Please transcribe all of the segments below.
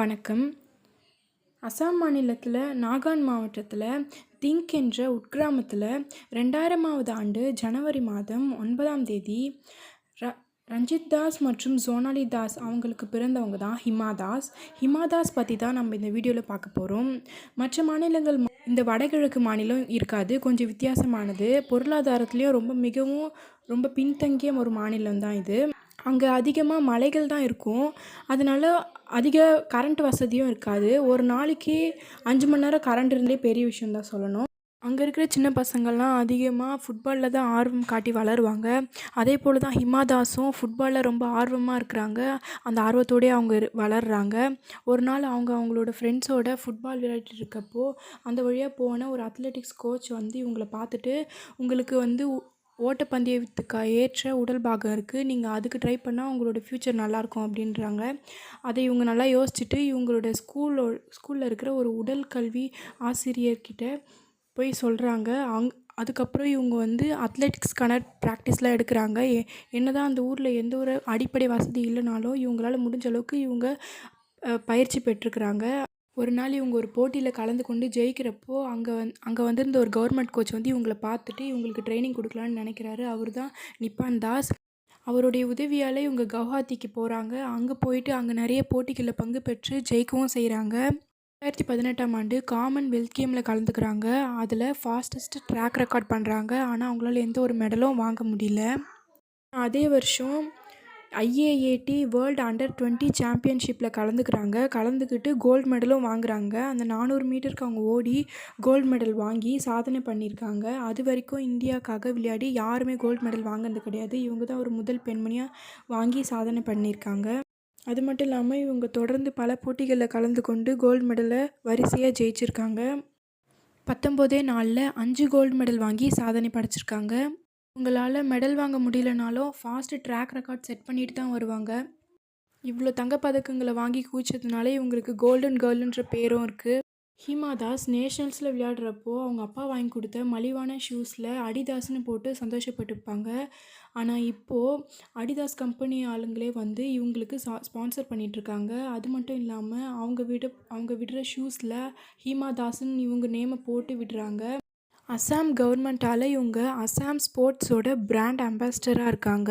வணக்கம். அசாம் மாநிலத்தில் நாகான் மாவட்டத்தில் திங்க் என்ற உட்கிராமத்தில் 2000ஆவது ஆண்டு ஜனவரி மாதம் 9ஆம் தேதி ர ரஞ்சித் தாஸ் மற்றும் சோனாலி தாஸ் அவங்களுக்கு பிறந்தவங்க தான் ஹிமா தாஸ். ஹிமா தாஸ் பற்றி தான் நம்ம இந்த வீடியோவில் பார்க்க போகிறோம். மற்ற மாநிலங்கள் இந்த வடகிழக்கு மாநிலம் இருக்காது, கொஞ்சம் வித்தியாசமானது. பொருளாதாரத்துலேயும் மிகவும் ரொம்ப பின்தங்கிய ஒரு மாநிலம் தான் இது. அங்கே அதிகமாக மலைகள் தான் இருக்கும். அதனால அதிக கரண்ட் வசதியும் இருக்காது. ஒரு நாளைக்கு 5 மணி நேரம் கரண்ட் இருந்தே பெரிய விஷயம் தான் சொல்லணும். அங்கே இருக்கிற சின்ன பசங்கள்லாம் அதிகமாக ஃபுட்பாலில் தான் ஆர்வம் காட்டி வளருவாங்க. அதே போல் தான் ஹிமா தாஸும் ஃபுட்பாலில் ரொம்ப ஆர்வமாக இருக்கிறாங்க. அந்த ஆர்வத்தோடயே அவங்க வளர்கிறாங்க. ஒரு நாள் அவங்களோட ஃப்ரெண்ட்ஸோட ஃபுட்பால் விளையாடிட்டு இருக்கப்போ அந்த வழியாக போன ஒரு அத்லெட்டிக்ஸ் கோச் வந்து இவங்கள பார்த்துட்டு, உங்களுக்கு வந்து ஓட்டப்பந்தயத்துக்கு ஏற்ற உடல் பாகம் இருக்குது, நீங்கள் அதுக்கு ட்ரை பண்ணால் உங்களோட ஃப்யூச்சர் நல்லாயிருக்கும் அப்படின்றாங்க. அதை இவங்க நல்லா யோசிச்சுட்டு இவங்களோட ஸ்கூலில் இருக்கிற ஒரு உடல் கல்வி ஆசிரியர்கிட்ட போய் சொல்கிறாங்க. அதுக்கப்புறம் இவங்க வந்து அத்லெட்டிக்ஸ்க்கான ப்ராக்டிஸ்லாம் எடுக்கிறாங்க. என்னதான் அந்த ஊரில் எந்த ஒரு அடிப்படை வசதி இல்லைனாலும் இவங்களால முடிஞ்ச அளவுக்கு இவங்க பயிற்சி பெற்றுக்கிறாங்க. ஒரு நாள் இவங்க ஒரு போட்டியில் கலந்து கொண்டு ஜெயிக்கிறப்போ அங்கே வந்திருந்த ஒரு கவர்மெண்ட் கோச் வந்து இவங்கள பார்த்துட்டு இவங்களுக்கு ட்ரைனிங் கொடுக்கலான்னு நினைக்கிறாரு. அவர் தான் நிப்பான் தாஸ். அவருடைய உதவியால் இவங்க கவுஹாத்திக்கு போகிறாங்க. அங்கே போயிட்டு அங்கே நிறைய போட்டிகளில் பங்கு பெற்று ஜெயிக்கவும் செய்கிறாங்க. 2018ஆம் ஆண்டு காமன்வெல்த் கேமில் கலந்துக்கிறாங்க. அதில் ஃபாஸ்டஸ்ட் ட்ராக் ரெக்கார்ட் பண்ணுறாங்க. ஆனால் அவங்களால எந்த ஒரு மெடலும் வாங்க முடியல. அதே வருஷம் IAAT வேர்ல்டு அண்டர் 20 சாம்பியன்ஷிப்பில் கலந்துக்கிட்டு கோல்டு மெடலும் வாங்குகிறாங்க. அந்த 400 மீட்டருக்கு அவங்க ஓடி கோல்டு மெடல் வாங்கி சாதனை பண்ணியிருக்காங்க. அது வரைக்கும் இந்தியாவுக்காக விளையாடி யாருமே கோல்டு மெடல் வாங்கினது கிடையாது. இவங்க தான் ஒரு முதல் பெண்மணியாக வாங்கி சாதனை பண்ணியிருக்காங்க. அது மட்டும் இல்லாமல் இவங்க தொடர்ந்து பல போட்டிகளில் கலந்து கொண்டு கோல்டு மெடலை வரிசையாக ஜெயிச்சிருக்காங்க. 19 நாளில் 5 கோல்டு மெடல் வாங்கி சாதனை படைச்சிருக்காங்க. உங்களால் மெடல் வாங்க முடியலனாலும் ஃபாஸ்ட்டு ட்ராக் ரெக்கார்ட் செட் பண்ணிட்டு தான் வருவாங்க. இவ்வளோ தங்கப்பதக்கங்களை வாங்கி குவிச்சதுனால இவங்களுக்கு கோல்டன் கேர்ள்ன்ற பேரும் இருக்குது. ஹிமா தாஸ் நேஷ்னல்ஸில் விளையாடுறப்போ அவங்க அப்பா வாங்கி கொடுத்த மலிவான ஷூஸில் அடிதாஸ்னு போட்டு சந்தோஷப்பட்டுப்பாங்க. ஆனால் இப்போது அடிதாஸ் கம்பெனி ஆளுங்களே வந்து இவங்களுக்கு ஸ்பான்சர் பண்ணிகிட்ருக்காங்க. அது மட்டும் இல்லாமல் அவங்க விடுற ஷூஸில் ஹிமா தாஸ்ன்னு இவங்க நேமை போட்டு விடுறாங்க. அசாம் கவர்மெண்ட்டால் இவங்க அசாம் ஸ்போர்ட்ஸோட பிராண்ட் அம்பாசிடராக இருக்காங்க.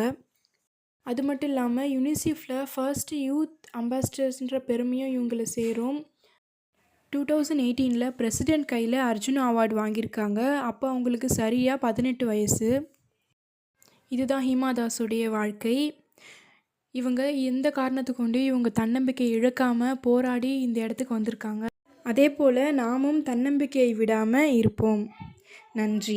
அது மட்டும் இல்லாமல் யுனிசெஃப்பில் ஃபர்ஸ்ட் யூத் அம்பாசிடர்ஸ்ன்ற பெருமையும் இவங்களை சேரும். 2018 பிரசிடெண்ட் கையில் அர்ஜுனா அவார்டு வாங்கியிருக்காங்க. அப்போ அவங்களுக்கு சரியாக 18 வயசு. இதுதான் ஹிமா தாஸுடைய வாழ்க்கை. இவங்க எந்த காரணத்தை கொண்டு இவங்க தன்னம்பிக்கை இழக்காமல் போராடி இந்த இடத்துக்கு வந்திருக்காங்க. அதே போல் நாமும் தன்னம்பிக்கையை விடாமல் இருப்போம். நன்றி.